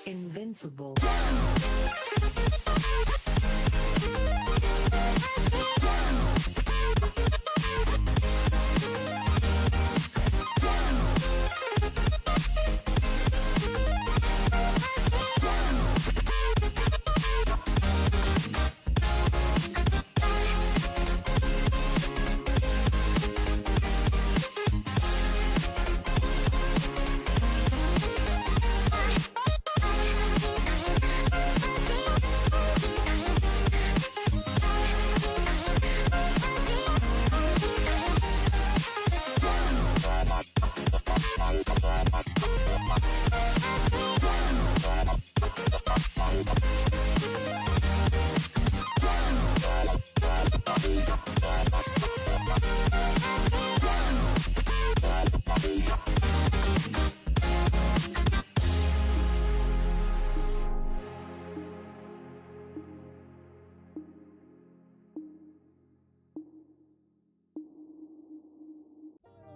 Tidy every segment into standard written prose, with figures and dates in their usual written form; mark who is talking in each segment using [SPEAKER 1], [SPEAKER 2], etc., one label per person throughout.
[SPEAKER 1] Invincible.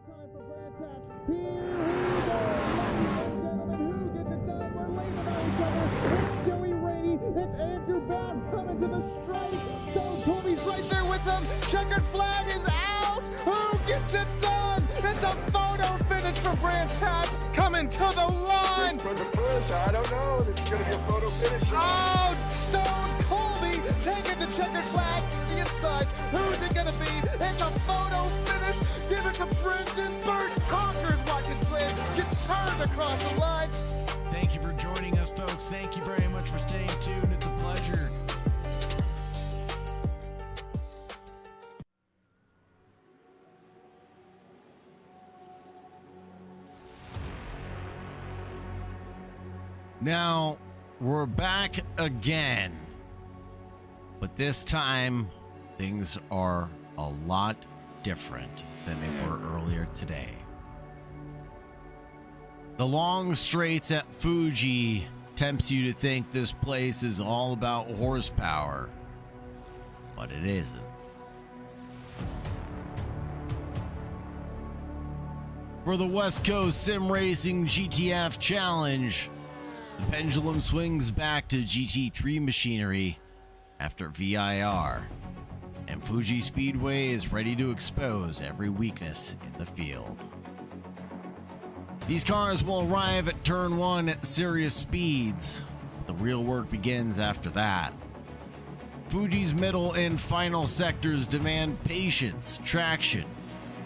[SPEAKER 2] Time for brand tax. Here we go, ladies and gentlemen. Who gets it done? We're leaning on each other. It's Joey Rainey. It's Andrew Baum coming to the straight. Stone Colby's right there with them. Checkered flag is out. Who gets it done? It's a photo finish for Brands Hatch coming to the line.
[SPEAKER 3] It's for the push. I don't know. This is going to be a photo finish.
[SPEAKER 2] Oh, Stone Colby taking the checkered flag to the inside. Who's it going to be? It's a photo finish. Give it to Brendan Burt. Conquers Watkins Glen. Gets turned across the line.
[SPEAKER 4] Thank you for joining us, folks. Thank you very much for staying tuned. It's a pleasure.
[SPEAKER 5] Now, we're back again. But this time, things are a lot different than they were earlier today. The long straights at Fuji tempts you to think this place is all about horsepower, but it isn't. For the West Coast Sim Racing GTF Challenge, the pendulum swings back to GT3 machinery after VIR, and Fuji Speedway is ready to expose every weakness in the field. These cars will arrive at turn 1 at serious speeds, the real work begins after that. Fuji's middle and final sectors demand patience, traction,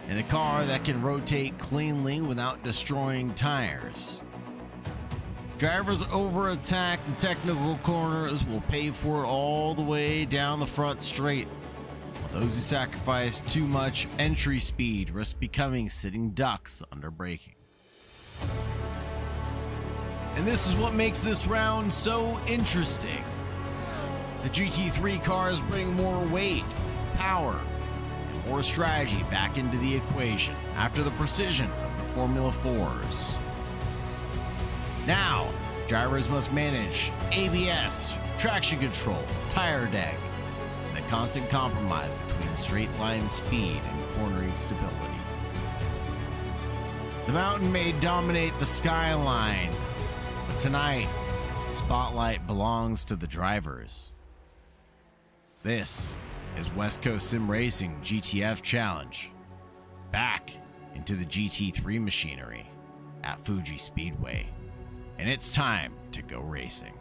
[SPEAKER 5] and a car that can rotate cleanly without destroying tires. Drivers over-attack the technical corners will pay for it all the way down the front straight. Those who sacrifice too much entry speed risk becoming sitting ducks under braking. And this is what makes this round so interesting. The GT3 cars bring more weight, power, and more strategy back into the equation after the precision of the Formula 4s. Now, drivers must manage ABS, traction control, tire deg, and the constant compromise between straight line speed and cornering stability. The mountain may dominate the skyline, but tonight, the spotlight belongs to the drivers. This is West Coast Sim Racing GTF Challenge. Back into the GT3 machinery at Fuji Speedway. And it's time to go racing.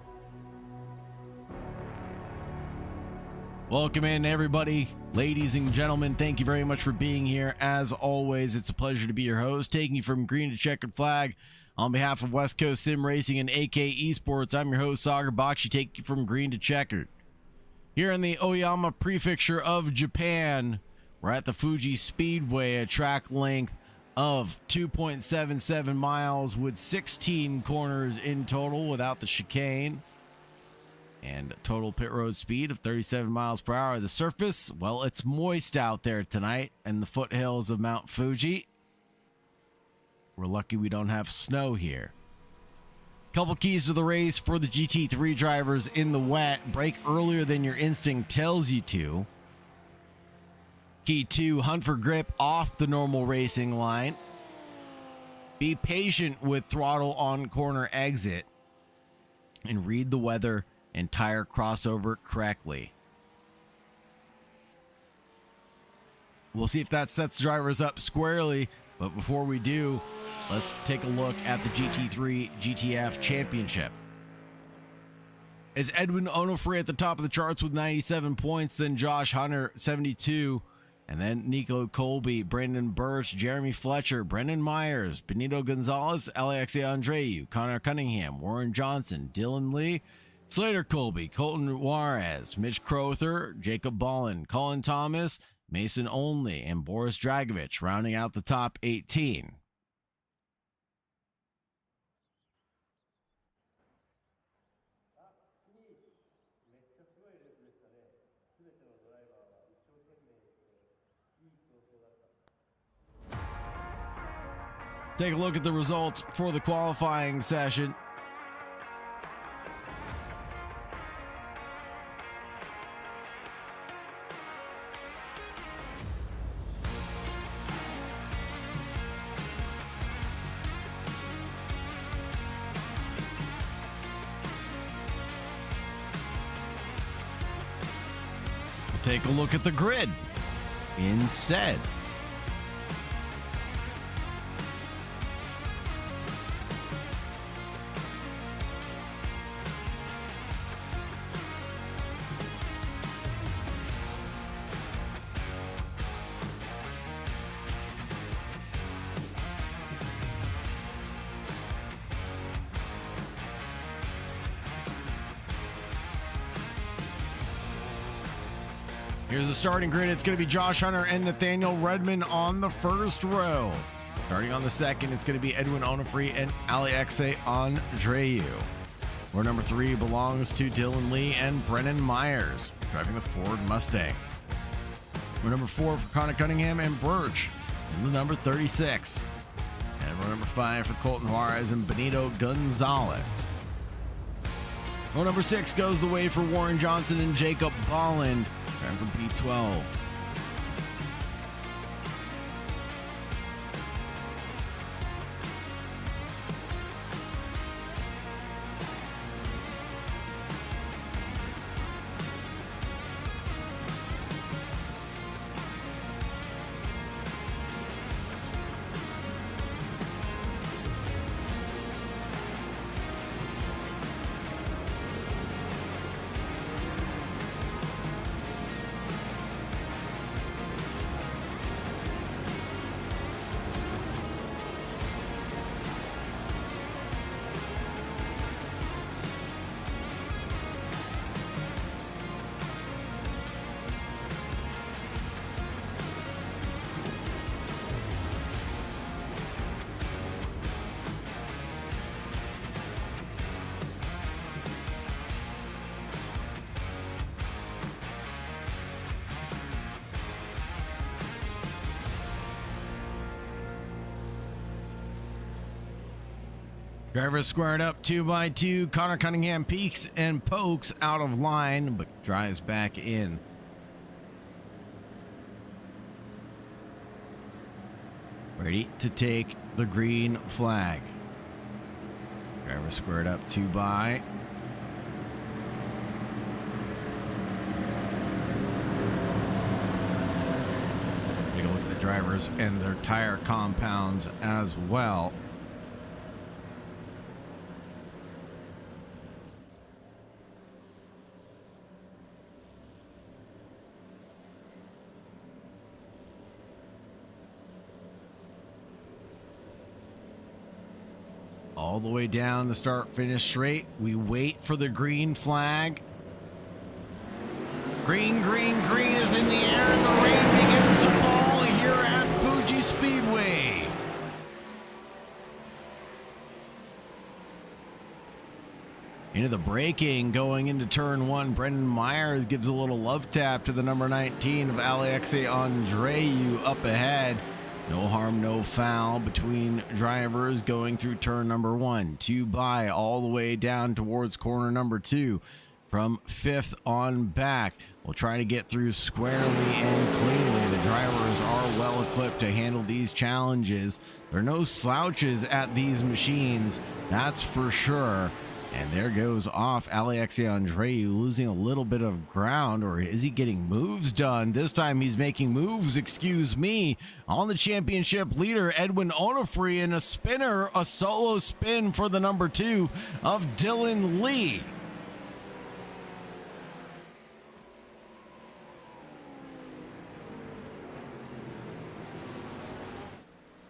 [SPEAKER 5] Welcome in, everybody. Ladies and gentlemen, thank you very much for being here. As always, it's a pleasure to be your host, taking you from green to checkered flag. On behalf of West Coast Sim Racing and AK Esports, I'm your host, Sagar Bakshi, take you from green to checkered. Here in the Oyama Prefecture of Japan, we're at the Fuji Speedway, a track length of 2.77 miles with 16 corners in total without the chicane, and total pit road speed of 37 miles per hour. The surface, well, it's moist out there tonight in the foothills of Mount Fuji. We're lucky we don't have snow here. Couple keys to the race for the GT3 drivers in the wet. Brake earlier than your instinct tells you to. Key 2, hunt for grip off the normal racing line. Be patient with throttle on corner exit. And read the weather and tire crossover correctly. We'll see if that sets the drivers up squarely. But before we do, let's take a look at the GT3 GTF Championship. It's Edwin Onofre at the top of the charts with 97 points, then Josh Hunter 72, and then Nico Colby, Brandon Birch, Jeremy Fletcher, Brendan Myers, Benito Gonzalez, Alexei Andreu, Connor Cunningham, Warren Johnson, Dylan Lee, Slater Colby, Colton Juarez, Mitch Crowther, Jacob Ballin, Colin Thomas, Mason Only, and Boris Dragovich rounding out the top 18. Take a look at the results for the qualifying session. Take a look at the grid instead. Here's the starting grid. It's going to be Josh Hunter and Nathaniel Redmond on the first row. Starting on the second, it's going to be Edwin Onofre and Alexei Andreu. Row number 3 belongs to Dylan Lee and Brennan Myers, driving the Ford Mustang. Row number 4 for Connor Cunningham and Birch in the number 36. And row number 5 for Colton Juarez and Benito Gonzalez. Row number 6 goes the way for Warren Johnson and Jacob Bolland, driving for P12. Drivers squared up 2 by 2. Connor Cunningham peeks and pokes out of line, but drives back in. Ready to take the green flag. Driver squared up 2 by. Take a look at the drivers and their tire compounds as well. All the way down the start-finish straight. We wait for the green flag. Green, green, green is in the air, and the rain begins to fall here at Fuji Speedway. Into the braking, going into turn 1. Brendan Myers gives a little love tap to the number 19 of Alexei Andreu up ahead. No harm, no foul between drivers going through turn number 1. 2 by all the way down towards corner number 2. From 5th on back, we'll try to get through squarely and cleanly. The drivers are well equipped to handle these challenges. There are no slouches at these machines, that's for sure. And there goes off Alexei Andreu, losing a little bit of ground, or is he getting moves done? This time he's making moves, excuse me, on the championship leader, Edwin Onofre, and a spinner, a solo spin for the number 2 of Dylan Lee.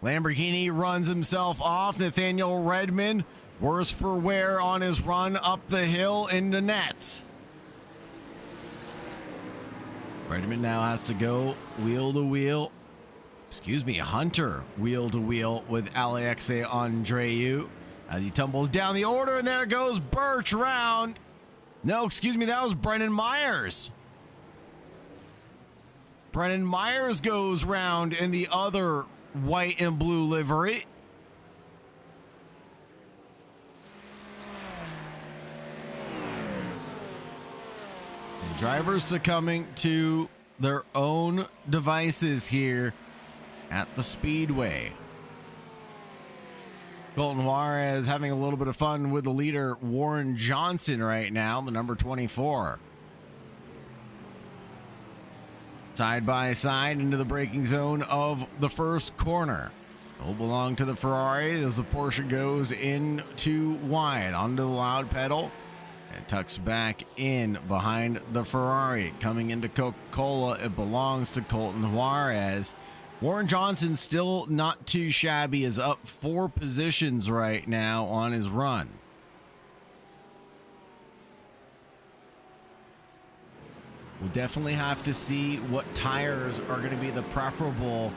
[SPEAKER 5] Lamborghini runs himself off. Nathaniel Redmond, worse for wear on his run up the hill into nets. Redmond now has to go wheel to wheel. Excuse me, Hunter wheel to wheel with Alexei Andreu as he tumbles down the order, and there goes Birch round. No, excuse me, that was Brendan Myers. Brendan Myers goes round in the other white and blue livery. And drivers succumbing to their own devices here at the speedway. Colton Juarez having a little bit of fun with the leader Warren Johnson right now, the number 24. Side by side into the braking zone of the first corner. Will belong to the Ferrari as the Porsche goes into wide onto the loud pedal and tucks back in behind the Ferrari. Coming into Coca-Cola, it belongs to Colton Juarez. Warren Johnson still not too shabby, is up 4 positions right now on his run. We'll definitely have to see what tires are going to be the preferable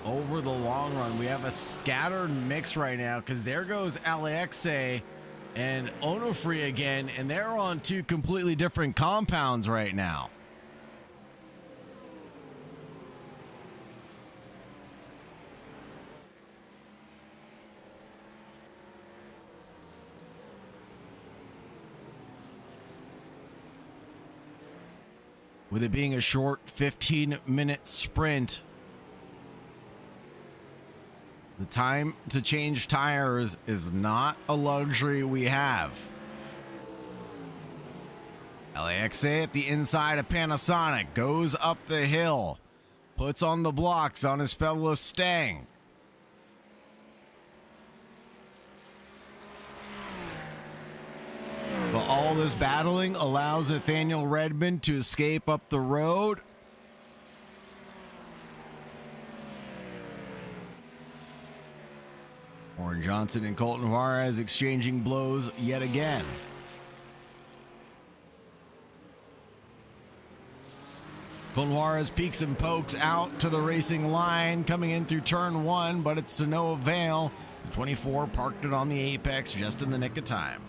[SPEAKER 5] over the long run. We have a scattered mix right now because there goes Alexei and Onofre again, and they're on 2 completely different compounds right now. With it being a short 15-minute sprint, the time to change tires is not a luxury we have. Alexei at the inside of Panasonic goes up the hill, puts on the blocks on his fellow Stang. But all this battling allows Nathaniel Redmond to escape up the road. Warren Johnson and Colton Juarez exchanging blows yet again. Colton Juarez peeks and pokes out to the racing line coming in through turn 1, but it's to no avail. The 24 parked it on the apex just in the nick of time.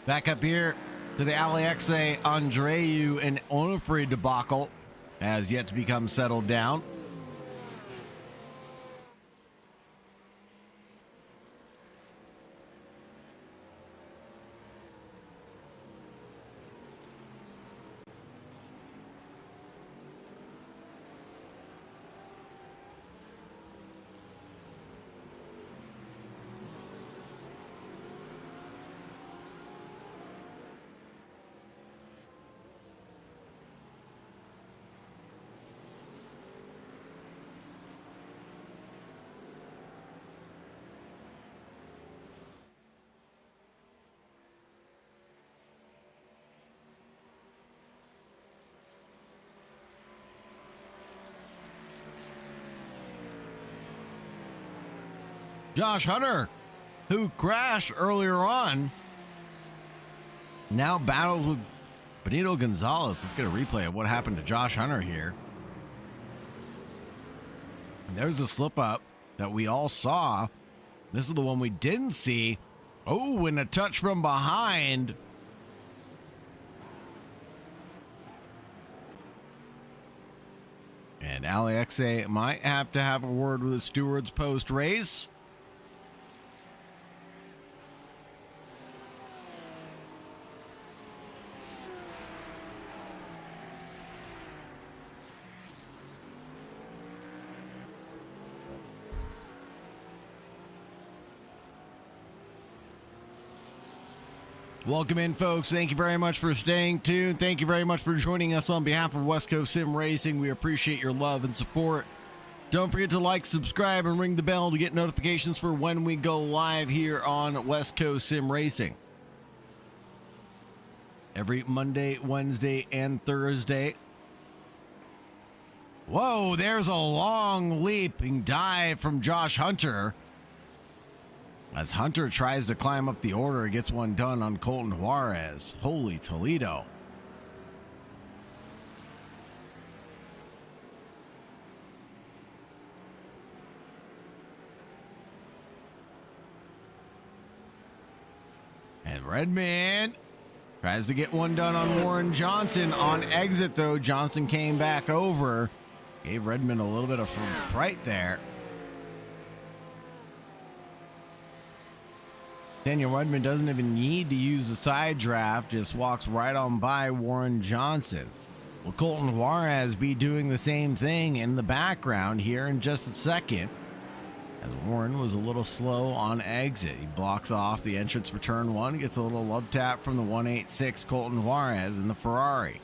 [SPEAKER 5] Back up here to the Alexe Andreu and Onofre debacle has yet to become settled down. Josh Hunter, who crashed earlier on, now battles with Benito Gonzalez. Let's get a replay of what happened to Josh Hunter here. And there's a slip up that we all saw. This is the one we didn't see. Oh, and a touch from behind. And Alexe might have to have a word with the stewards post-race. Welcome in, folks. Thank you very much for staying tuned. Thank you very much for joining us on behalf of West Coast Sim Racing. We appreciate your love and support. Don't forget to like, subscribe, and ring the bell to get notifications for when we go live here on West Coast Sim Racing. Every Monday, Wednesday, and Thursday. Whoa, there's a long leaping dive from Josh Hunter. As Hunter tries to climb up the order, he gets one done on Colton Juarez. Holy Toledo. And Redman tries to get one done on Warren Johnson. On exit, though, Johnson came back over. Gave Redman a little bit of fright there. Daniel Redman doesn't even need to use the side draft, just walks right on by Warren Johnson. Will Colton Juarez be doing the same thing in the background here in just a second? As Warren was a little slow on exit. He blocks off the entrance for turn one, gets a little love tap from the 186 Colton Juarez in the Ferrari.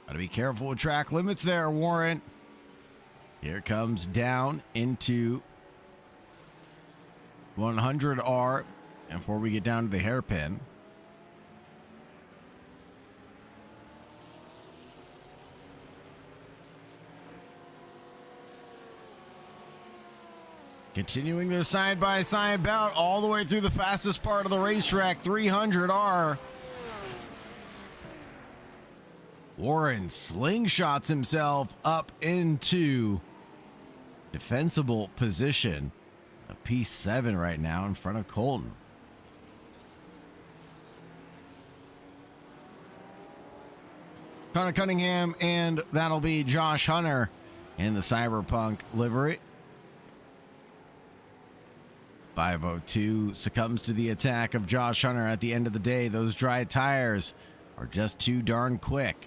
[SPEAKER 5] Gotta be careful with track limits there, Warren. Here comes down into 100R. And before we get down to the hairpin. Continuing their side-by-side bout all the way through the fastest part of the racetrack, 300R. Warren slingshots himself up into defensible position of P7 right now in front of Colton. Connor Cunningham, and that'll be Josh Hunter in the Cyberpunk livery. 502 succumbs to the attack of Josh Hunter. At the end of the day, those dry tires are just too darn quick.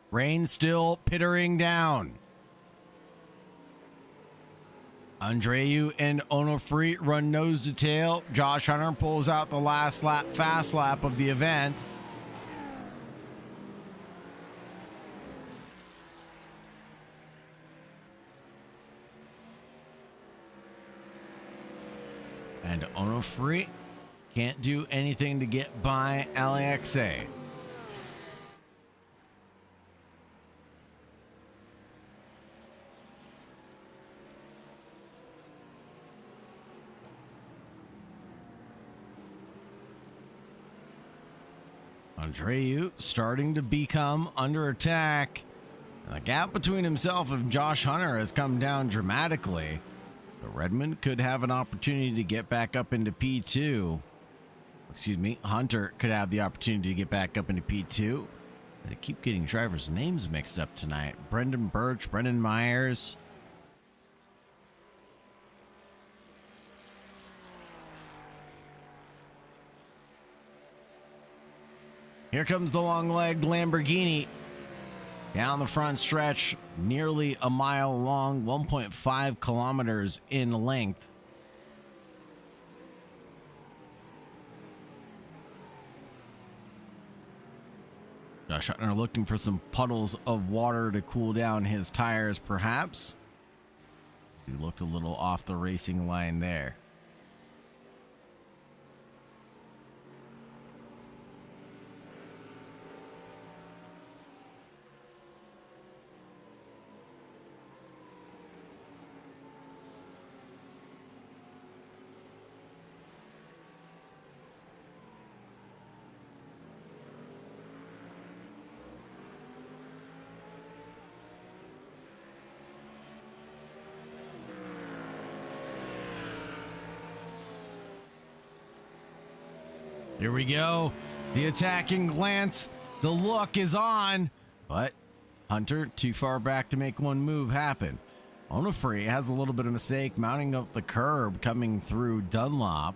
[SPEAKER 5] Rain still pittering down. Andreu and Onofre run nose to tail. Josh Hunter pulls out the last lap, fast lap of the event. And Onofre can't do anything to get by Alexa. Andreu starting to become under attack. And the gap between himself and Josh Hunter has come down dramatically. So Redmond could have an opportunity to get back up into P2. Excuse me, Hunter could have the opportunity to get back up into P2. They keep getting drivers' names mixed up tonight. Brendan Birch, Brendan Myers. Here comes the long-legged Lamborghini. Down the front stretch, nearly a mile long, 1.5 kilometers in length. Josh Hunter looking for some puddles of water to cool down his tires, perhaps. He looked a little off the racing line there. Here we go. The attacking glance. The look is on. But Hunter too far back to make one move happen. Onofre has a little bit of mistake mounting up the curb coming through Dunlop.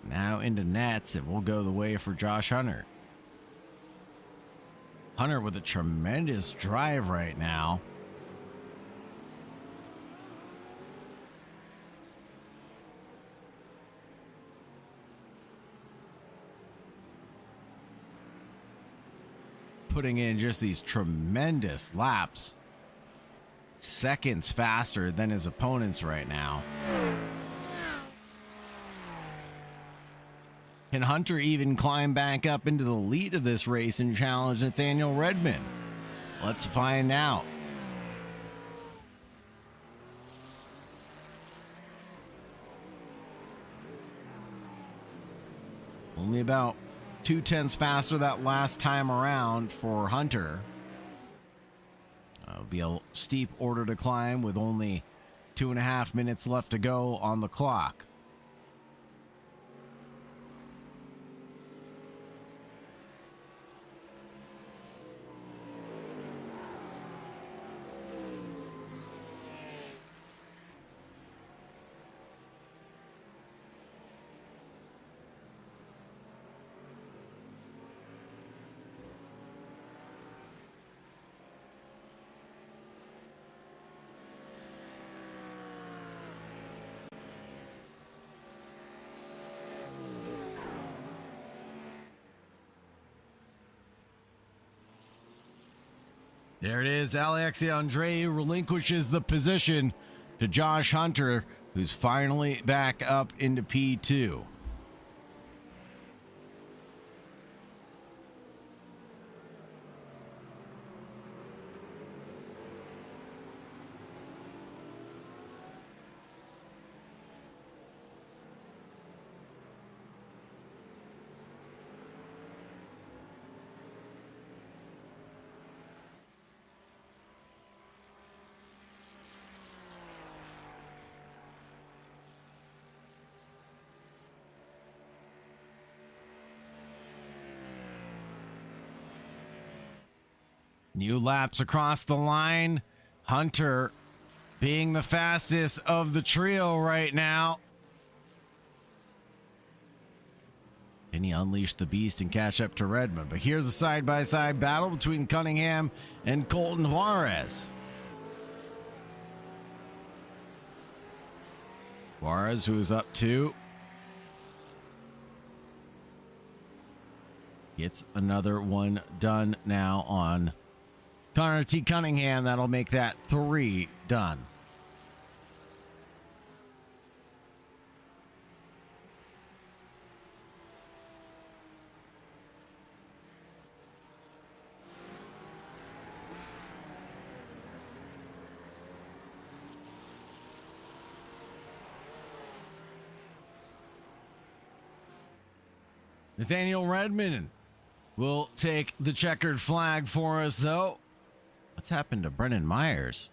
[SPEAKER 5] Now into nets. It will go the way for Josh Hunter. Hunter with a tremendous drive right now. Putting in just these tremendous laps. Seconds faster than his opponents right now. Can Hunter even climb back up into the lead of this race and challenge Nathaniel Redmond? Let's find out. Only about 0.2 faster that last time around for Hunter. It'll be a steep order to climb with only 2.5 minutes left to go on the clock. There it is. Alexei Andreu relinquishes the position to Josh Hunter, who's finally back up into P2. New laps across the line. Hunter being the fastest of the trio right now. Can he unleash the beast and catch up to Redmond? But here's a side-by-side battle between Cunningham and Colton Juarez. Juarez, who is up 2. Gets another one done now on Connor T. Cunningham. That'll make that 3 done. Nathaniel Redmond will take the checkered flag for us, though. What's happened to Brennan Myers?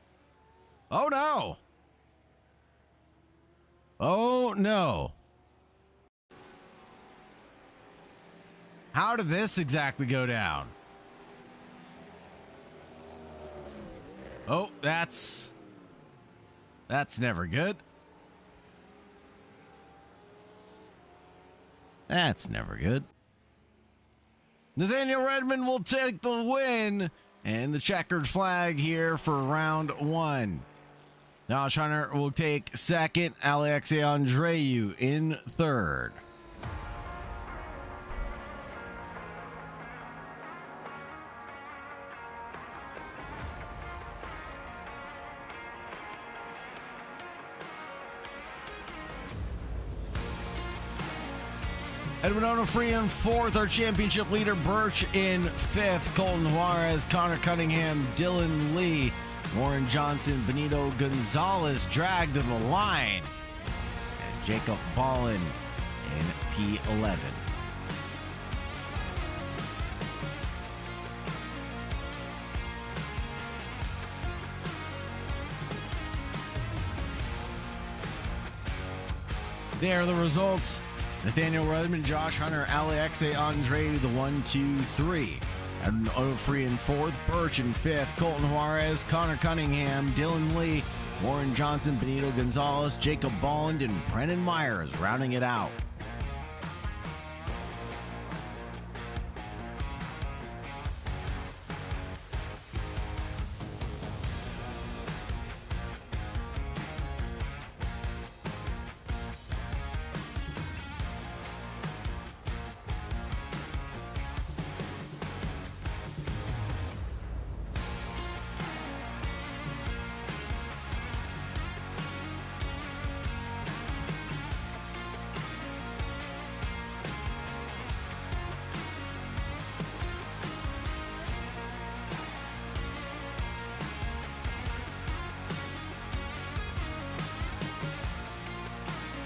[SPEAKER 5] Oh, no. Oh, no. How did this exactly go down? Oh, that's never good. That's never good. Nathaniel Redmond will take the win and the checkered flag here for round 1. Josh Hunter will take second. Alexei Andreu in third. Edwin Onofre in fourth. Our championship leader Birch in fifth. Colton Juarez, Connor Cunningham, Dylan Lee, Warren Johnson, Benito Gonzalez dragged to the line, and Jacob Ballin in P11. There are the results. Nathaniel Redmond, Josh Hunter, Alexei Andreu, the 1, 2, 3. Edwin Onofre in fourth, Birch in fifth, Colton Juarez, Connor Cunningham, Dylan Lee, Warren Johnson, Benito Gonzalez, Jacob Bolland, and Brennan Myers rounding it out.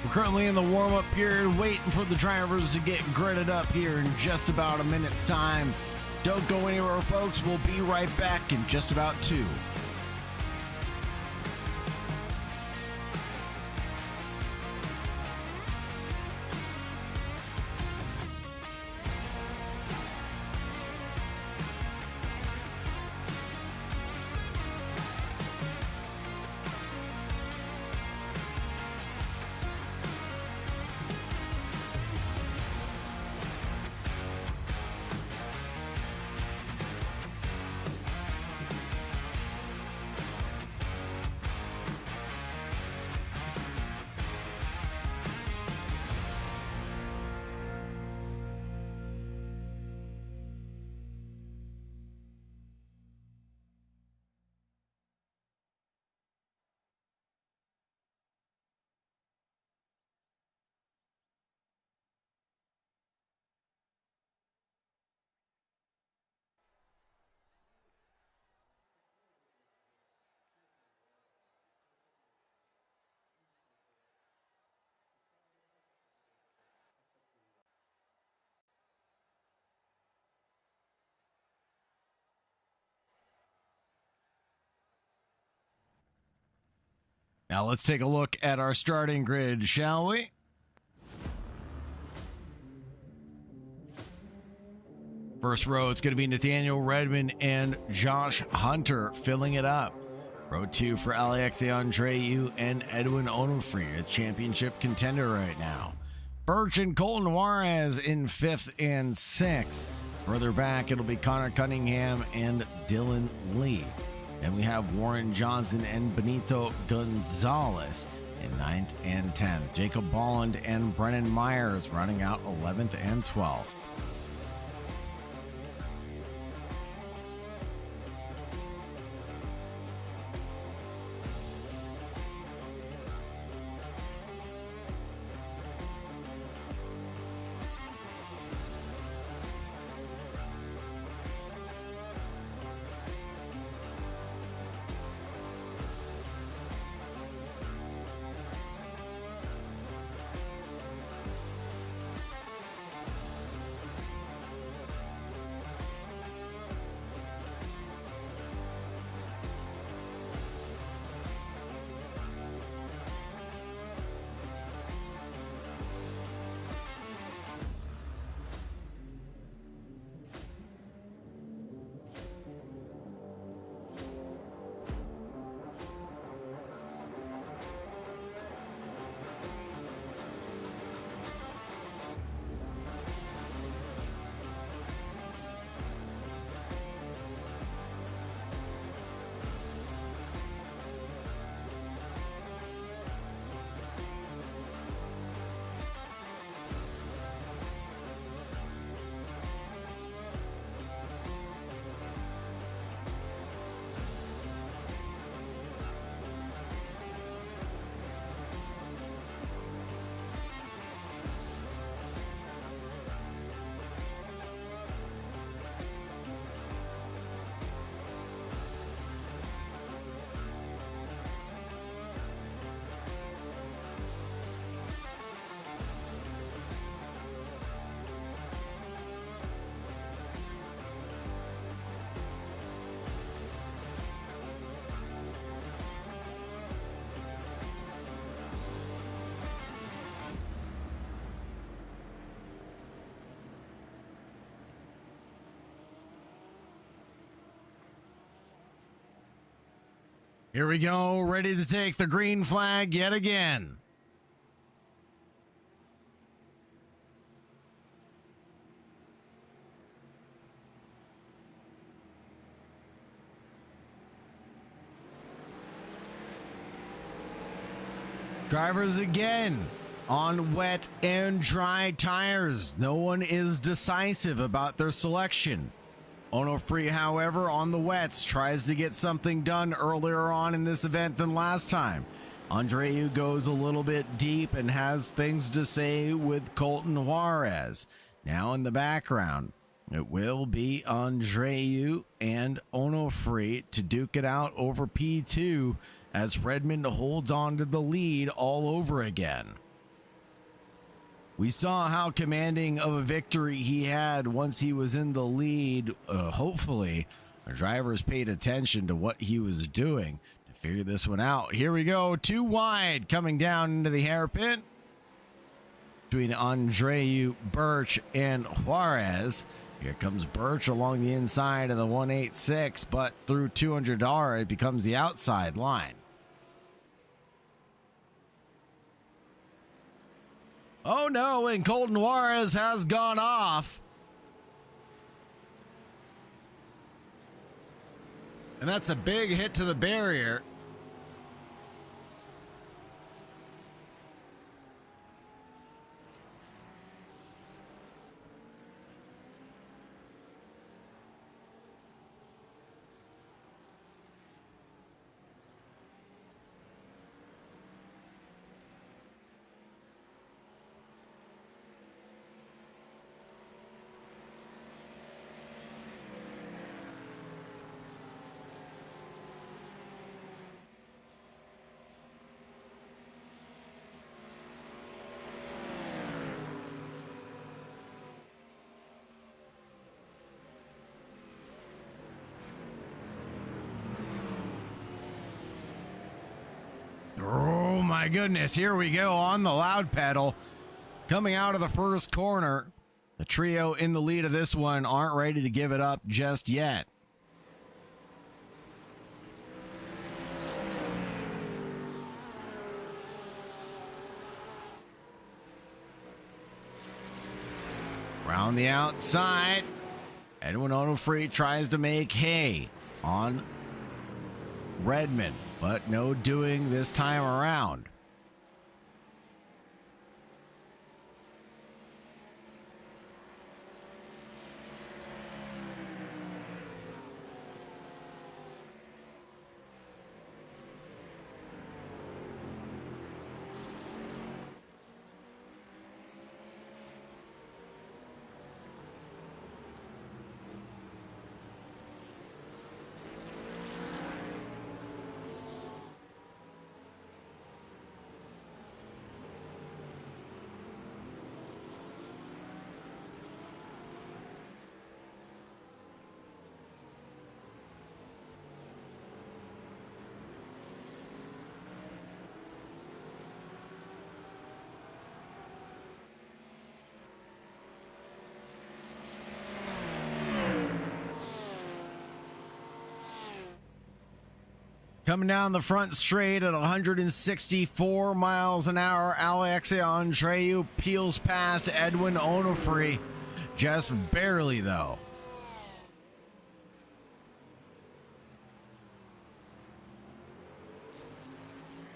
[SPEAKER 5] We're currently in the warm-up period, waiting for the drivers to get gridded up here in just about a minute's time. Don't go anywhere, folks. We'll be right back in just about 2. Now let's take a look at our starting grid, shall we? First row, it's going to be Nathaniel Redmond and Josh Hunter filling it up. Row 2 for Alexei Andreu and Edwin Onofre, a championship contender right now. Birch and Colton Juarez in 5th and 6th. Further back, it'll be Connor Cunningham and Dylan Lee. Then we have Warren Johnson and Benito Gonzalez in 9th and 10th. Jacob Bolland and Brennan Myers running out 11th and 12th. Here we go, ready to take the green flag yet again. Drivers again on wet and dry tires. No one is decisive about their selection. Onofre, however, on the wets, tries to get something done earlier on in this event than last time. Andreu goes a little bit deep and has things to say with Colton Juarez. Now in the background, it will be Andreu and Onofre to duke it out over P2 as Redmond holds on to the lead all over again. We saw how commanding of a victory he had once he was in the lead. Hopefully, the drivers paid attention to what he was doing to figure this one out. Here we go, too wide coming down into the hairpin between Andreu, Birch, and Juarez. Here comes Birch along the inside of the 186, but through 200R, it becomes the outside line. Oh no, and Colton Juarez has gone off. And that's a big hit to the barrier. Oh my goodness, here we go on the loud pedal. Coming out of the first corner, the trio in the lead of this one aren't ready to give it up just yet. Around the outside, Edwin Onofre tries to make hay on Redmond, but no doing this time around. Coming down the front straight at 164 miles an hour, Alexei Andreu peels past Edwin Onofre, just barely though.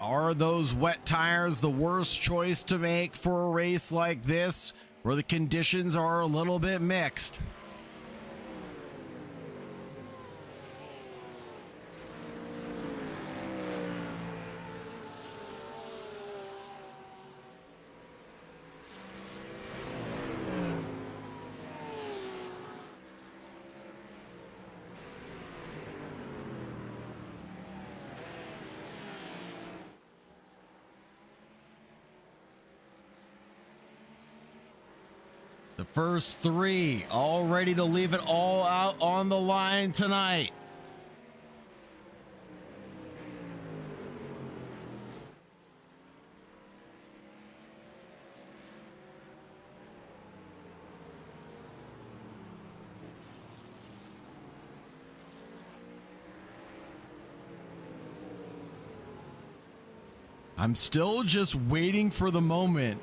[SPEAKER 5] Are those wet tires the worst choice to make for a race like this, where the conditions are a little bit mixed? The first three all ready to leave it all out on the line tonight. I'm still just waiting for the moment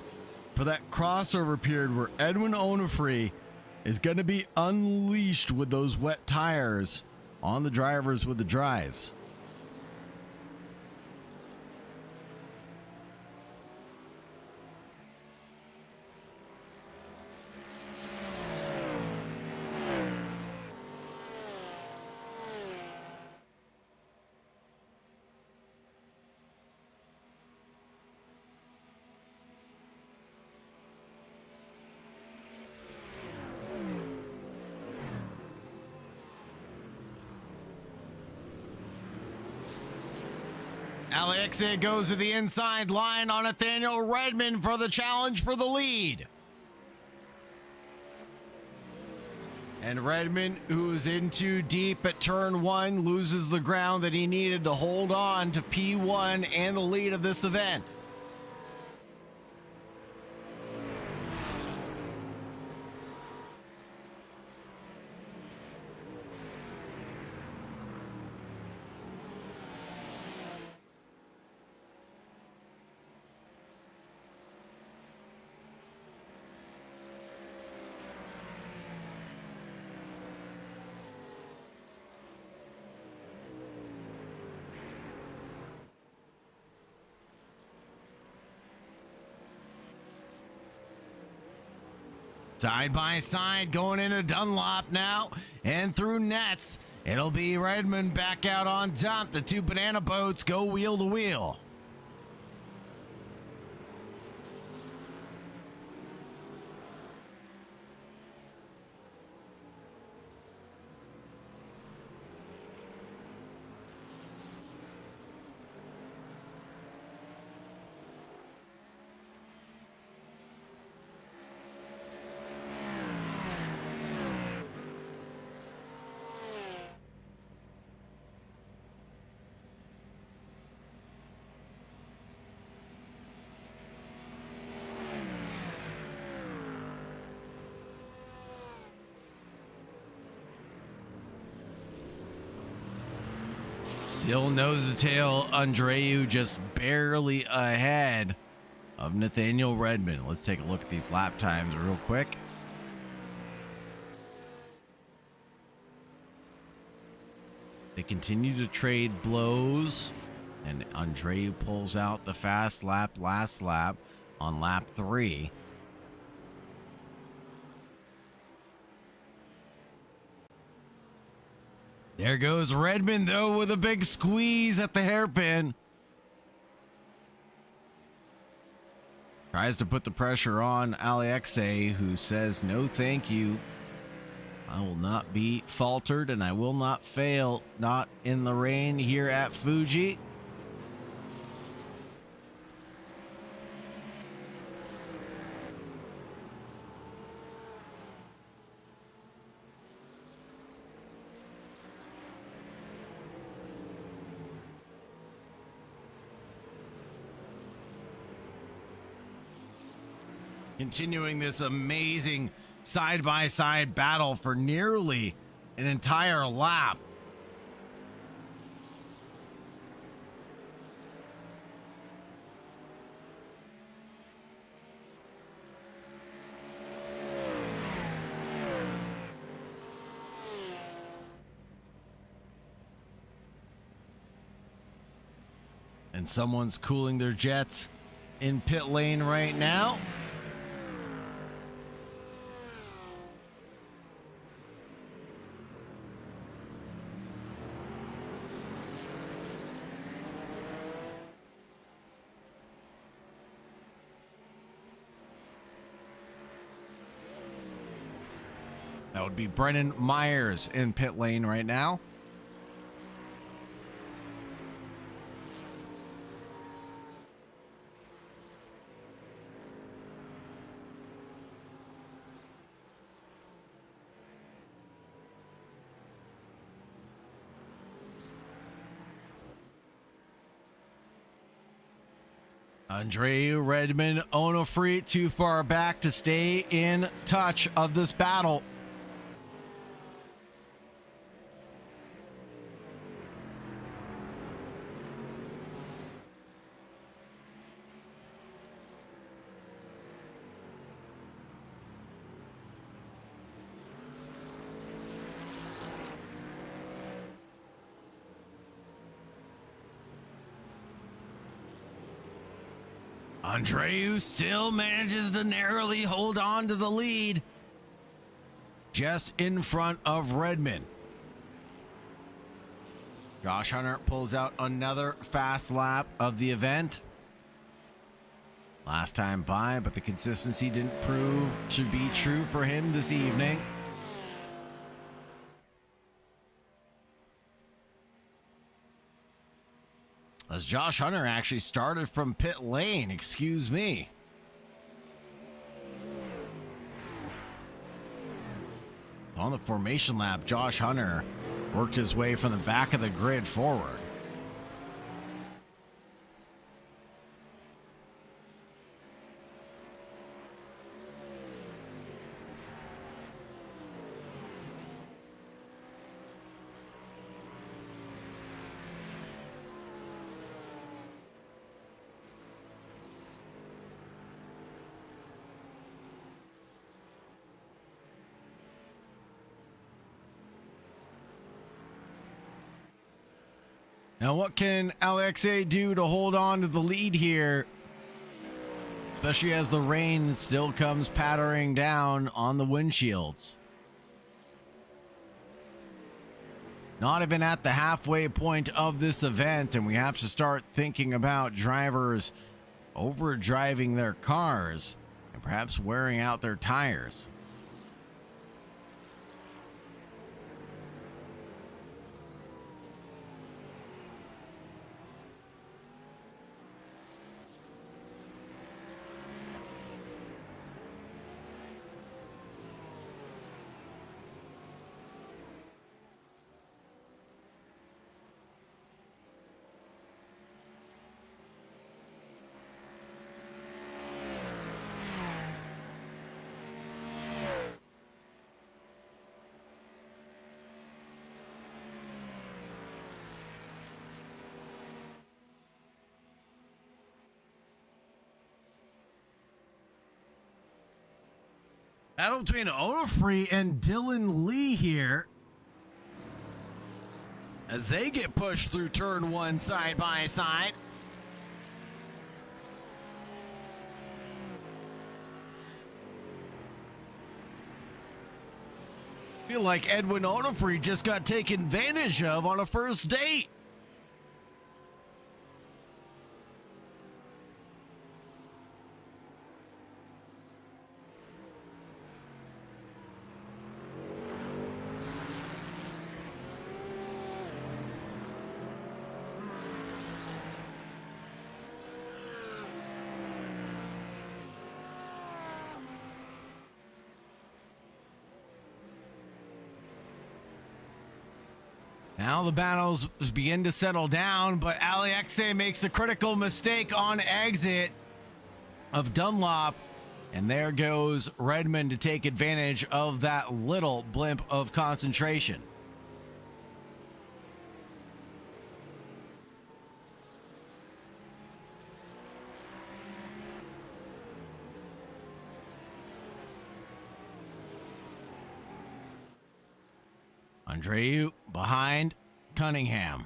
[SPEAKER 5] for that crossover period where Edwin Onofre is going to be unleashed with those wet tires on the drivers with the dries. Alexei goes to the inside line on Nathaniel Redmond for the challenge for the lead. And Redmond, who's in too deep at turn one, loses the ground that he needed to hold on to P1 and the lead of this event. Side by side going into Dunlop now and through nets. It'll be Redmond back out on top. The two banana boats go wheel to wheel. Still nose to tail, Andreu just barely ahead of Nathaniel Redmond. Let's take a look at these lap times real quick. They continue to trade blows, and Andreu pulls out the fast lap last lap on lap 3. There goes Redmond, though, with a big squeeze at the hairpin. Tries to put the pressure on Alexei, who says, no, thank you. I will not be faltered, and I will not fail, not in the rain here at Fuji. Continuing this amazing side-by-side battle for nearly an entire lap. And someone's cooling their jets in pit lane right now. That would be Brennan Myers in pit lane right now. Andreu, Redmond, Onofre too far back to stay in touch of this battle. Andreu still manages to narrowly hold on to the lead, just in front of Redmond. Josh Hunter pulls out another fast lap of the event. Last time by, but the consistency didn't prove to be true for him this evening. As Josh Hunter actually started from pit lane, excuse me. On the formation lap, Josh Hunter worked his way from the back of the grid forward. Now, what can Alexa do to hold on to the lead here? Especially as the rain still comes pattering down on the windshields. Not even at the halfway point of this event, and we have to start thinking about drivers overdriving their cars and perhaps wearing out their tires. Battle between Onofre and Dylan Lee here, as they get pushed through turn one side by side. Feel like Edwin Onofre just got taken advantage of on a first date. Now the battles begin to settle down, but Alexa makes a critical mistake on exit of Dunlop, and there goes Redmond to take advantage of that little blimp of concentration. Andreu behind Cunningham.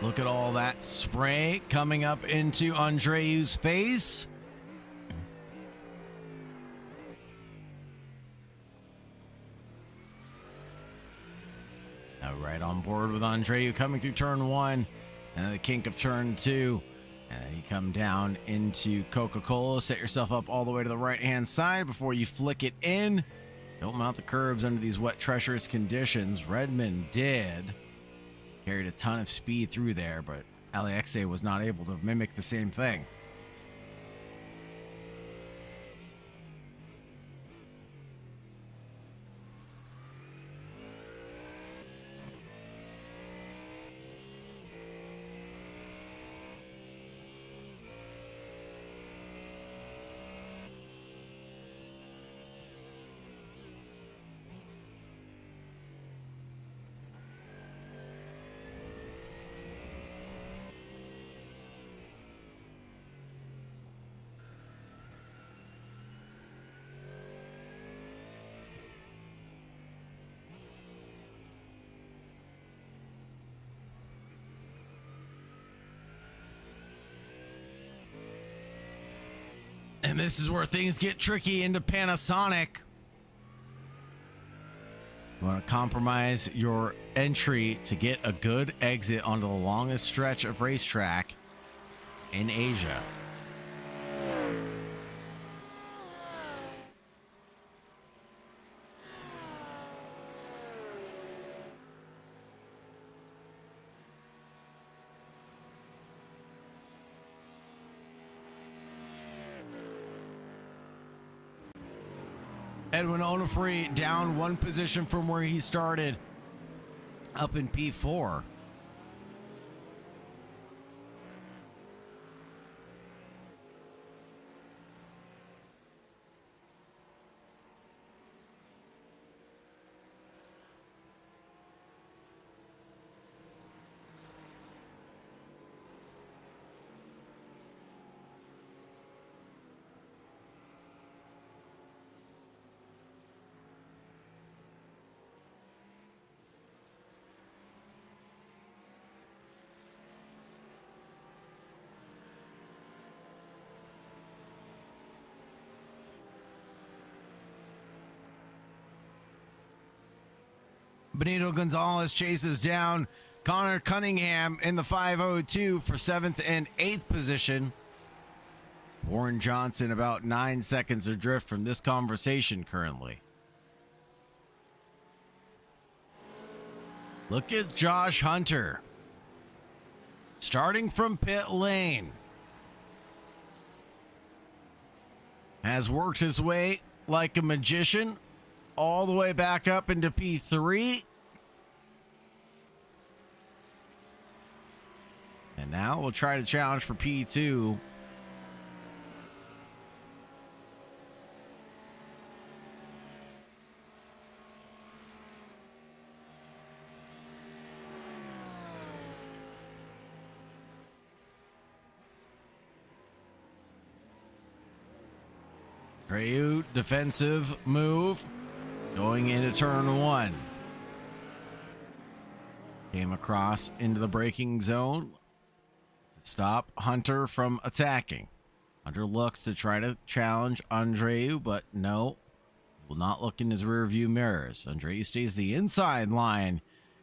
[SPEAKER 5] Look at all that spray coming up into Andreu's face. Now right on board with Andreu coming through turn 1 and the kink of turn 2. And you come down into Coca-Cola. Set yourself up all the way to the right-hand side before you flick it in. Don't mount the curbs under these wet, treacherous conditions. Redmond did. Carried a ton of speed through there, but Alexe was not able to mimic the same thing. And this is where things get tricky into Panasonic. You want to compromise your entry to get a good exit onto the longest stretch of racetrack in Asia. Edwin Onofre down one position from where he started, up in P4. Benito Gonzalez chases down Connor Cunningham in the 502 for 7th and 8th position. Warren Johnson about 9 seconds adrift from this conversation currently. Look at Josh Hunter. Starting from pit lane. Has worked his way like a magician all the way back up into P3. And now we'll try to challenge for P2. Ryu, defensive move. Going into turn 1. Came across into the braking zone to stop Hunter from attacking. Hunter looks to try to challenge Andreu, but no, will not look in his rear view mirrors. Andreu stays the inside line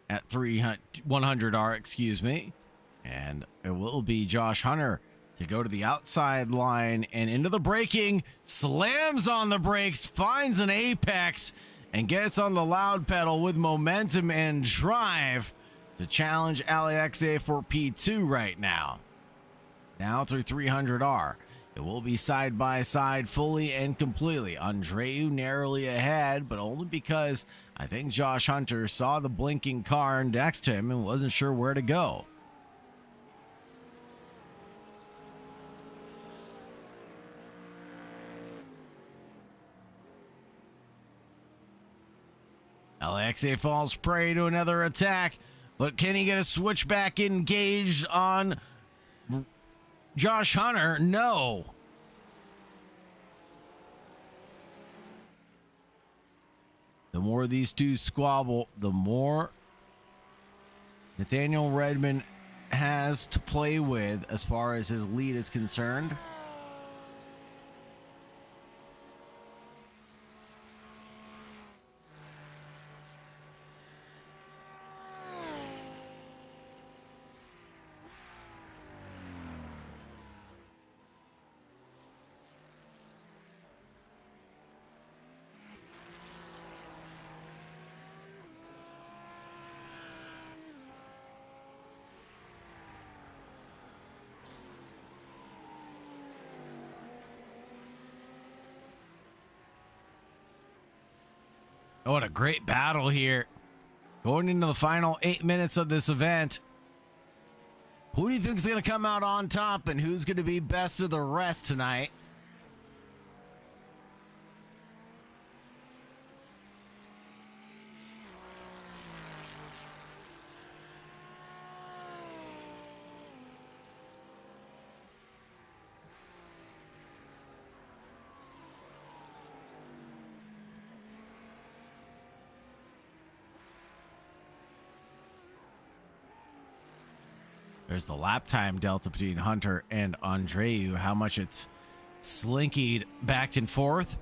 [SPEAKER 5] at 100R, excuse me. And it will be Josh Hunter to go to the outside line and into the braking, slams on the brakes, finds an apex, and gets on the loud pedal with momentum and drive to challenge Alexe for P2 right now. Now through 300R. It will be side by side fully and completely. Andreu narrowly ahead, but only because I think Josh Hunter saw the blinking car next to him and wasn't sure where to go. Alexe falls prey to another attack, but can he get a switchback engaged on Josh Hunter? No. The more these two squabble, the more Nathaniel Redmond has to play with as far as his lead is concerned. Oh, what a great battle here. Going into the final 8 minutes of this event. Who do you think is going to come out on top and who's going to be best of the rest tonight? There's the lap time delta between Hunter and Andreu, how much it's slinkied back and forth.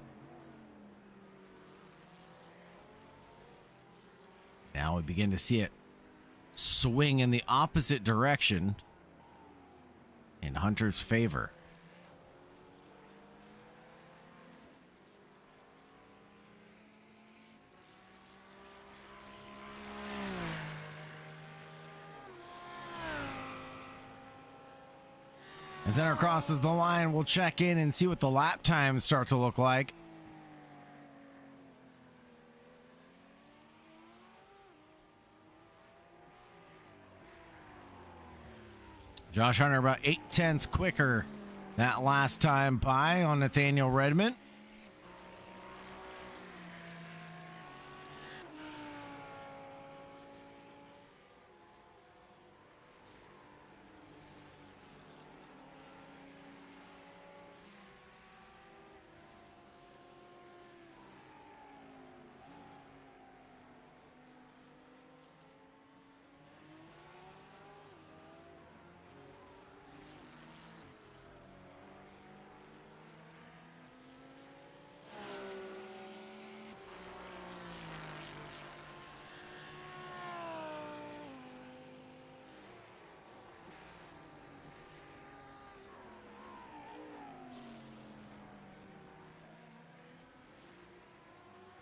[SPEAKER 5] Now we begin to see it swing in the opposite direction in Hunter's favor. As Hunter crosses the line, we'll check in and see what the lap times start to look like. Josh Hunter about 0.8 quicker that last time by on Nathaniel Redmond.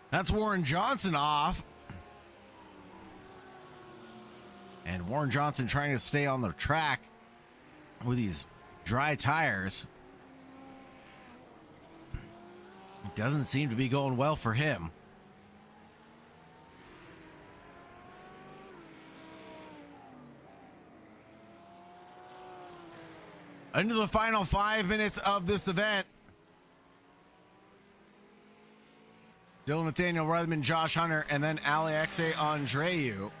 [SPEAKER 5] That's Warren Johnson off. And Warren Johnson trying to stay on the track with these dry tires. It doesn't seem to be going well for him. Into the final 5 minutes of this event. Still Nathaniel Redmond, Josh Hunter, and then Alexei Andreu.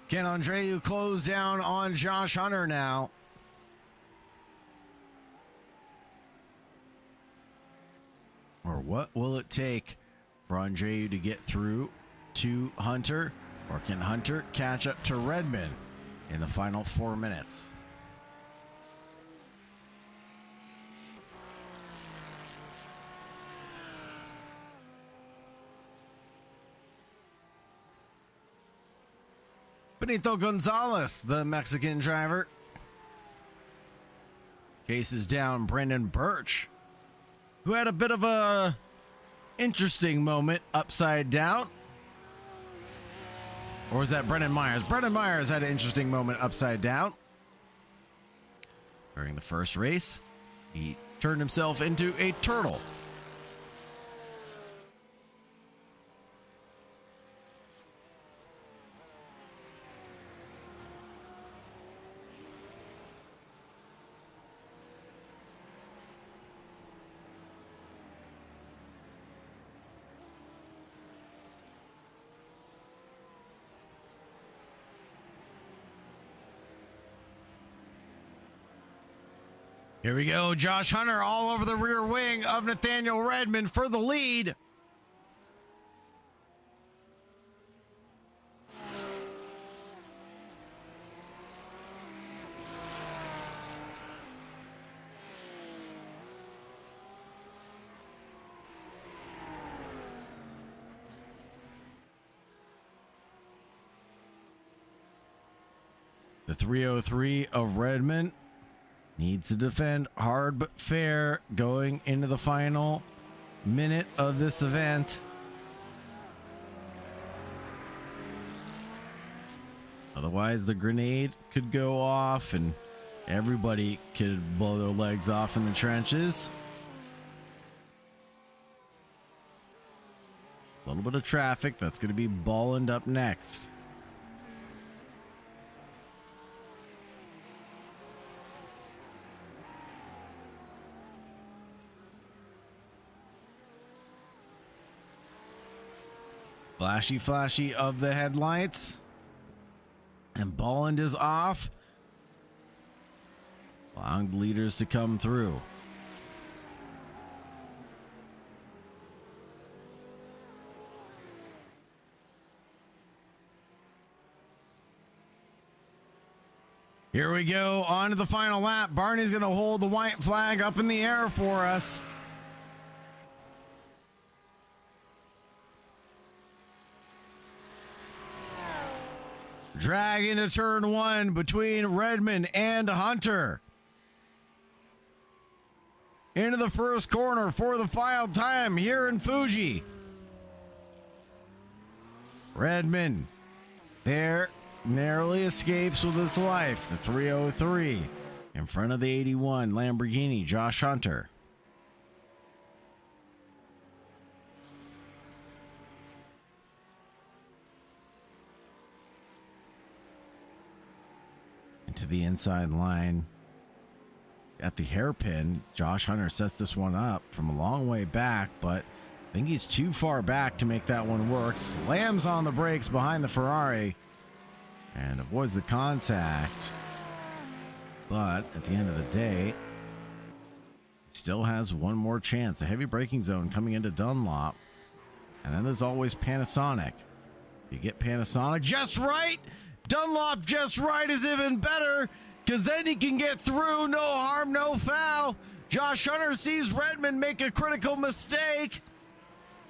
[SPEAKER 5] Can Andreu close down on Josh Hunter now? Or what will it take for Andreu to get through to Hunter? Or can Hunter catch up to Redmond in the final 4 minutes? Benito Gonzalez, the Mexican driver, chases down Brendan Birch, who had a bit of a interesting moment upside down. Or was that Brendan Myers? Brendan Myers had an interesting moment upside down. During the first race, he turned himself into a turtle. Here we go. Josh Hunter all over the rear wing of Nathaniel Redmond for the lead. The 303 of Redmond needs to defend hard but fair going into the final minute of this event. Otherwise, the grenade could go off and everybody could blow their legs off in the trenches. A little bit of traffic. That's going to be Bolland up next. Flashy of the headlights. And Bolland is off. Allowing the leaders to come through. Here we go, on to the final lap. Barney's going to hold the white flag up in the air for us. Drag into turn one between Redmond and Hunter. Into the first corner for the final time here in Fuji. Redmond there narrowly escapes with his life. The 303 in front of the 81 Lamborghini, Josh Hunter. To the inside line at the hairpin. Josh Hunter sets this one up from a long way back, but I think he's too far back to make that one work. Slams on the brakes behind the Ferrari and avoids the contact, but at the end of the day, still has one more chance. The heavy braking zone coming into Dunlop, and then there's always Panasonic. You get Panasonic just right, Dunlop just right is even better, because then he can get through, no harm, no foul. Josh Hunter sees Redmond make a critical mistake,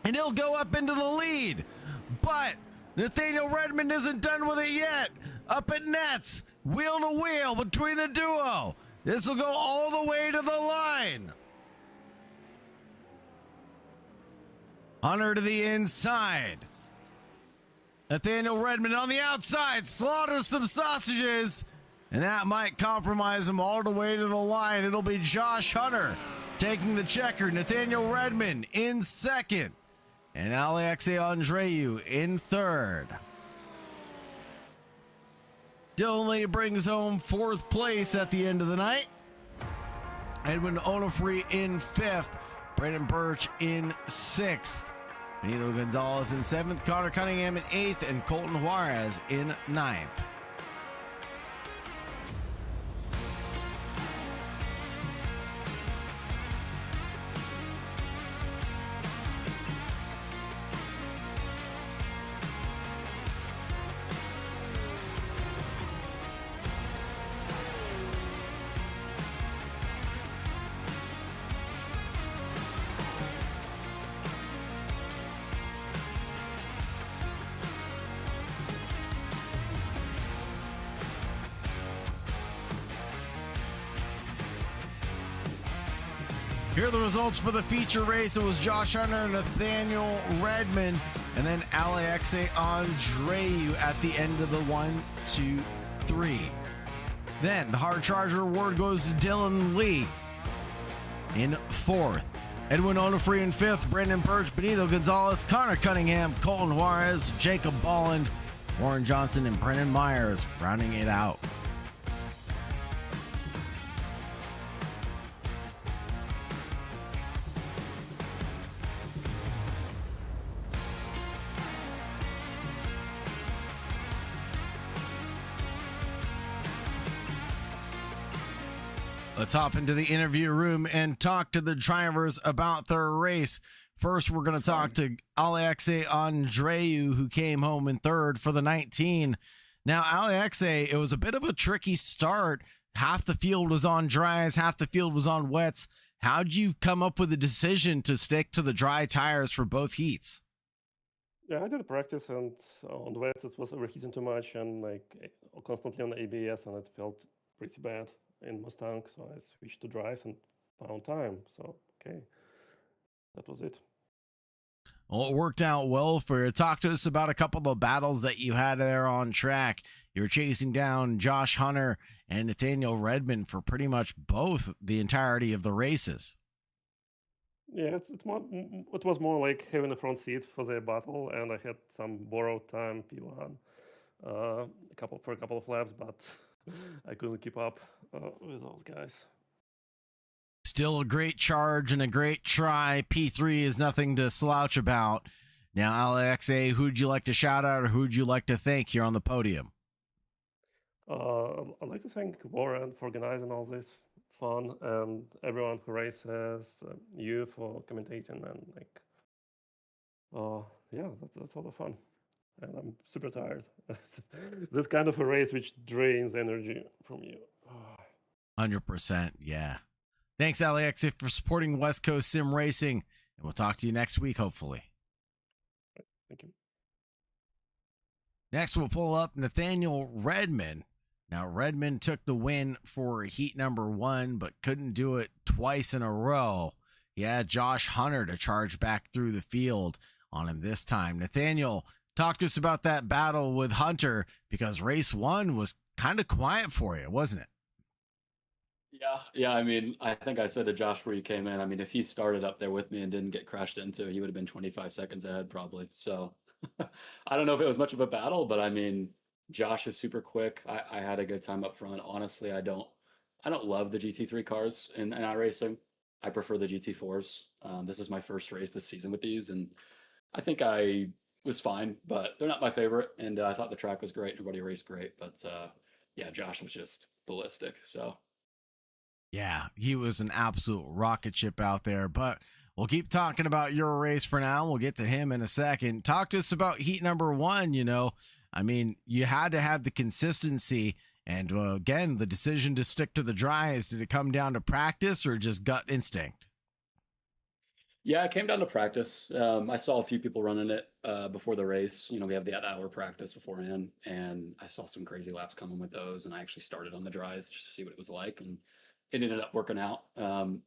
[SPEAKER 5] and he'll go up into the lead. But Nathaniel Redmond isn't done with it yet. Up at nets, wheel to wheel between the duo. This will go all the way to the line. Hunter to the inside. Nathaniel Redmond on the outside, slaughters some sausages, and that might compromise him all the way to the line. It'll be Josh Hunter taking the checker, Nathaniel Redmond in second, and Alexei Andreu in third. Dillon brings home fourth place at the end of the night. Edwin Onofre in fifth, Brandon Birch in sixth. Benito Gonzalez in seventh, Connor Cunningham in eighth, and Colton Juarez in ninth. Here are the results for the feature race. It was Josh Hunter, Nathaniel Redmond, and then Alexei Andreu at the end of the 1, 2, 3. Then the Hard Charger award goes to Dylan Lee in fourth. Edwin Onofre in fifth, Brandon Birch, Benito Gonzalez, Connor Cunningham, Colton Juarez, Jacob Bolland, Warren Johnson, and Brennan Myers rounding it out. Let's hop into the interview room and talk to the drivers about their race. First, we're going to talk to Alexei Andreu, who came home in third for the 19. Now, Alexei, it was a bit of a tricky start. Half the field was on dries, half the field was on wets. How'd you come up with the decision to stick to the dry tires for both heats?
[SPEAKER 6] Yeah, I did practice, and on the wet it was overheating too much, and constantly on ABS, and it felt pretty bad in Mustang. So I switched to dries and found time. So okay, that was it.
[SPEAKER 5] Well, it worked out well for you. Talk to us about a couple of battles that you had there on track. You were chasing down Josh Hunter and Nathaniel Redmond for pretty much both the entirety of the races.
[SPEAKER 6] Yeah, it was more like having a front seat for the battle, and I had some borrowed time P1 for a couple of laps, but I couldn't keep up with those guys.
[SPEAKER 5] Still a great charge and a great try. P3 is nothing to slouch about. Now, Alexei, who'd you like to shout out or who'd you like to thank here on the podium?
[SPEAKER 6] I'd like to thank Warren for organizing all this fun, and everyone who races, you for commentating, and yeah, that's all the fun. And I'm super tired. This kind of a race which drains energy from you.
[SPEAKER 5] 100%, yeah. Thanks, Alexei, for supporting West Coast Sim Racing, and we'll talk to you next week, hopefully.
[SPEAKER 6] Thank you.
[SPEAKER 5] Next, we'll pull up Nathaniel Redmond. Now, Redmond took the win for heat number 1, but couldn't do it twice in a row. He had Josh Hunter to charge back through the field on him this time. Nathaniel, talk to us about that battle with Hunter, because race 1 was kind of quiet for you, wasn't it?
[SPEAKER 7] Yeah. I mean, I think I said to Josh before you came in, I mean, if he started up there with me and didn't get crashed into, he would have been 25 seconds ahead probably. So I don't know if it was much of a battle, but I mean, Josh is super quick. I had a good time up front. Honestly, I don't love the GT3 cars in iRacing. I prefer the GT4s. This is my first race this season with these, and I think I was fine, but they're not my favorite. And I thought the track was great. Everybody raced great, but yeah, Josh was just ballistic. So
[SPEAKER 5] yeah, he was an absolute rocket ship out there, but we'll keep talking about your race for now. We'll get to him in a second. Talk to us about heat number 1. I mean, you had to have the consistency, and again, the decision to stick to the dries. Did it come down to practice or just gut instinct?
[SPEAKER 7] yeah, it came down to practice. I saw a few people running it before the race. We have that hour practice beforehand, and I saw some crazy laps coming with those, and I actually started on the dries just to see what it was like, and it ended up working out.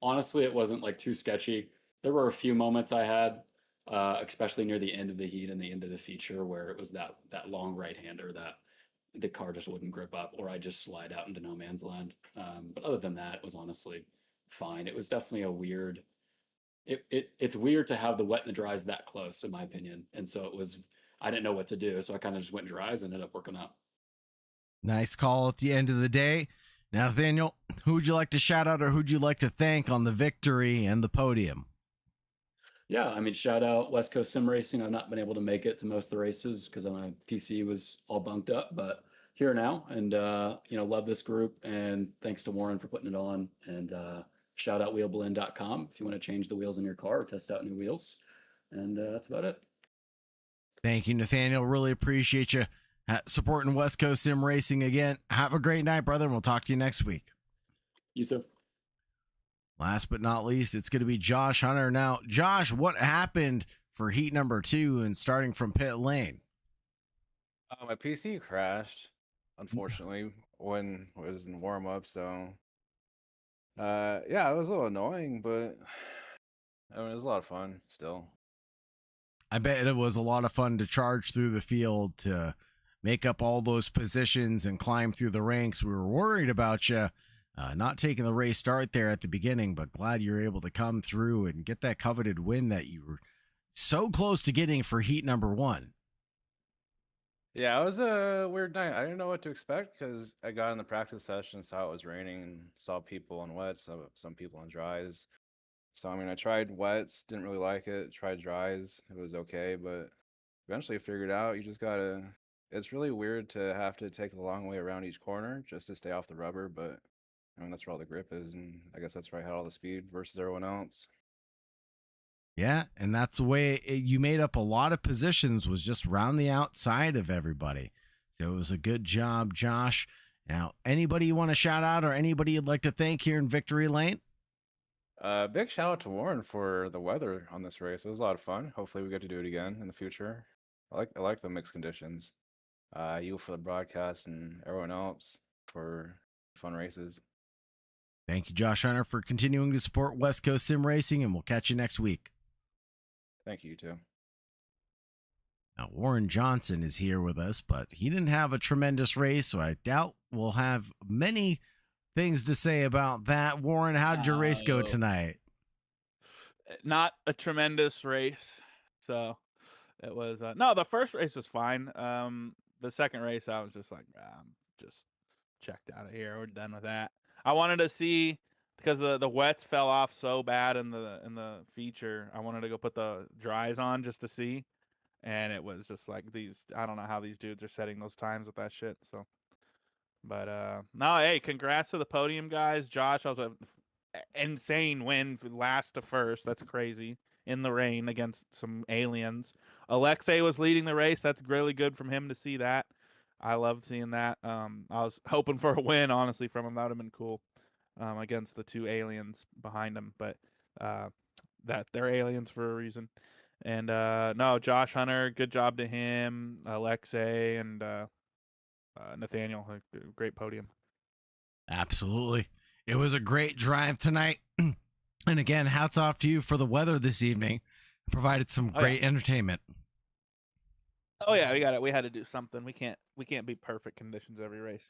[SPEAKER 7] Honestly, it wasn't too sketchy. There were a few moments I had, especially near the end of the heat and the end of the feature, where it was that long right-hander that the car just wouldn't grip up, or I just slide out into no man's land. But other than that, it was honestly fine. It was definitely a weird. It's weird to have the wet and the dries that close, in my opinion. And so I didn't know what to do, so I kind of just went dries and ended up working out.
[SPEAKER 5] Nice call at the end of the day. Now, Nathaniel, who would you like to shout out or who'd you like to thank on the victory and the podium?
[SPEAKER 7] Yeah, I mean, shout out West Coast Sim Racing. I've not been able to make it to most of the races because my PC was all bunked up, but here now, and love this group, and thanks to Warren for putting it on, and shout out wheelblend.com if you want to change the wheels in your car or test out new wheels, and that's about it.
[SPEAKER 5] Thank you, Nathaniel. Really appreciate you supporting West Coast Sim Racing again. Have a great night, brother, and we'll talk to you next week.
[SPEAKER 7] You too.
[SPEAKER 5] Last but not least, it's going to be Josh Hunter. Now, Josh, what happened for heat number 2 and starting from pit lane?
[SPEAKER 8] My PC crashed, unfortunately, when it was in warm-up, so yeah, it was a little annoying, but I mean, it was a lot of fun still.
[SPEAKER 5] I bet it was a lot of fun to charge through the field, to make up all those positions and climb through the ranks. We were worried about you not taking the race start there at the beginning, but glad you're able to come through and get that coveted win that you were so close to getting for heat number 1.
[SPEAKER 8] Yeah, it was a weird night. I didn't know what to expect because I got in the practice session, saw it was raining, and saw people on wets, some people on dries. So, I mean, I tried wets, didn't really like it. Tried dries, it was okay, but eventually figured out it's really weird to have to take the long way around each corner just to stay off the rubber, but I mean, that's where all the grip is, and I guess that's where I had all the speed versus everyone else.
[SPEAKER 5] Yeah, and that's the way you made up a lot of positions, was just round the outside of everybody. So it was a good job, Josh. Now, anybody you want to shout out or anybody you'd like to thank here in Victory Lane?
[SPEAKER 8] Big shout out to Warren for the weather on this race. It was a lot of fun. Hopefully we get to do it again in the future. I like the mixed conditions. You for the broadcast and everyone else for fun races.
[SPEAKER 5] Thank you, Josh Hunter, for continuing to support West Coast Sim Racing, and we'll catch you next week.
[SPEAKER 8] Thank you, too.
[SPEAKER 5] Now, Warren Johnson is here with us, but he didn't have a tremendous race, so I doubt we'll have many things to say about that. Warren, how did your race go tonight?
[SPEAKER 9] Not a tremendous race. So it was, no, the first race was fine. The second race, I was just like, I'm just checked out of here. We're done with that. I wanted to see, because the wets fell off so bad in the feature, I wanted to go put the dries on just to see. And it was just like I don't know how these dudes are setting those times with that shit. So, but no, hey, congrats to the podium guys. Josh, I was an insane win from last to first. That's crazy in the rain against some aliens. Alexei was leading the race. That's really good from him to see that. I loved seeing that. I was hoping for a win, honestly, from him. That would have been cool against the two aliens behind him. But that they're aliens for a reason. And no, Josh Hunter, good job to him, Alexei, and Nathaniel, great podium.
[SPEAKER 5] Absolutely. It was a great drive tonight. And again, hats off to you for the weather this evening. Provided some great entertainment.
[SPEAKER 9] Oh yeah, we had to do something. We can't be perfect conditions every race.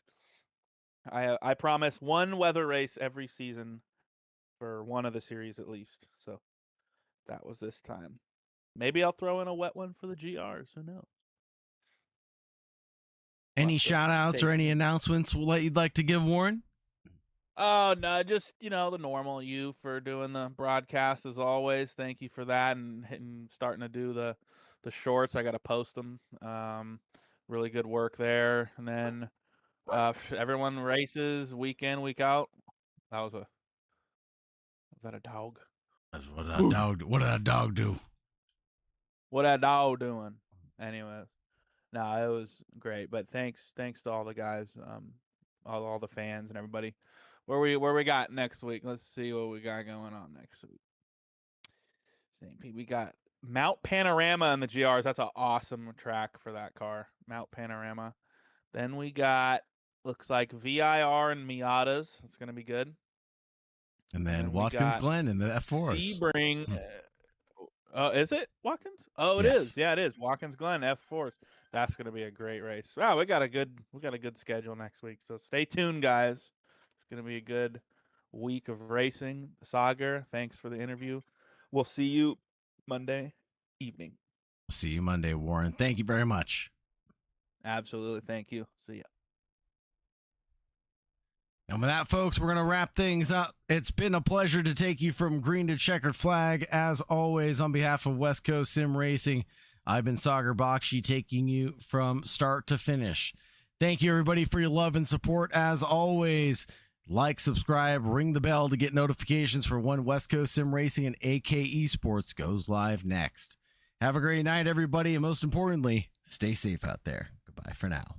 [SPEAKER 9] I promise one weather race every season for one of the series at least. So that was this time. Maybe I'll throw in a wet one for the GRs. Who knows?
[SPEAKER 5] Any shout outs or any announcements you'd like to give, Warren?
[SPEAKER 9] Oh, no, just, the normal. You for doing the broadcast as always. Thank you for that, and starting to do the shorts. I got to post them. Really good work there. And then everyone races week in, week out. Was that a dog?
[SPEAKER 5] That's what that dog. What did that dog do?
[SPEAKER 9] What that dog doing? Anyways, no, it was great. But thanks to all the guys, all the fans and everybody. Where we got next week? Let's see what we got going on next week. We got Mount Panorama in the GRs. That's an awesome track for that car, Mount Panorama. Then we got, looks like VIR and Miatas. That's going to be good.
[SPEAKER 5] And then Watkins Glen in the F4s.
[SPEAKER 9] Sebring. Is it Watkins? Oh, it is. Yeah, it is. Watkins Glen F4s. That's going to be a great race. Wow, we got a good schedule next week. So stay tuned, guys. It's going to be a good week of racing. Sagar, thanks for the interview. We'll see you Monday evening.
[SPEAKER 5] See you Monday, Warren. Thank you very much.
[SPEAKER 9] Absolutely. Thank you. See ya.
[SPEAKER 5] And with that, folks, we're going to wrap things up. It's been a pleasure to take you from green to checkered flag. As always, on behalf of West Coast Sim Racing, I've been Sagar Bakshi, taking you from start to finish. Thank you, everybody, for your love and support. As always, like, subscribe, ring the bell to get notifications for when West Coast Sim Racing and AK Esports goes live next. Have a great night, everybody, and most importantly, stay safe out there. Goodbye for now.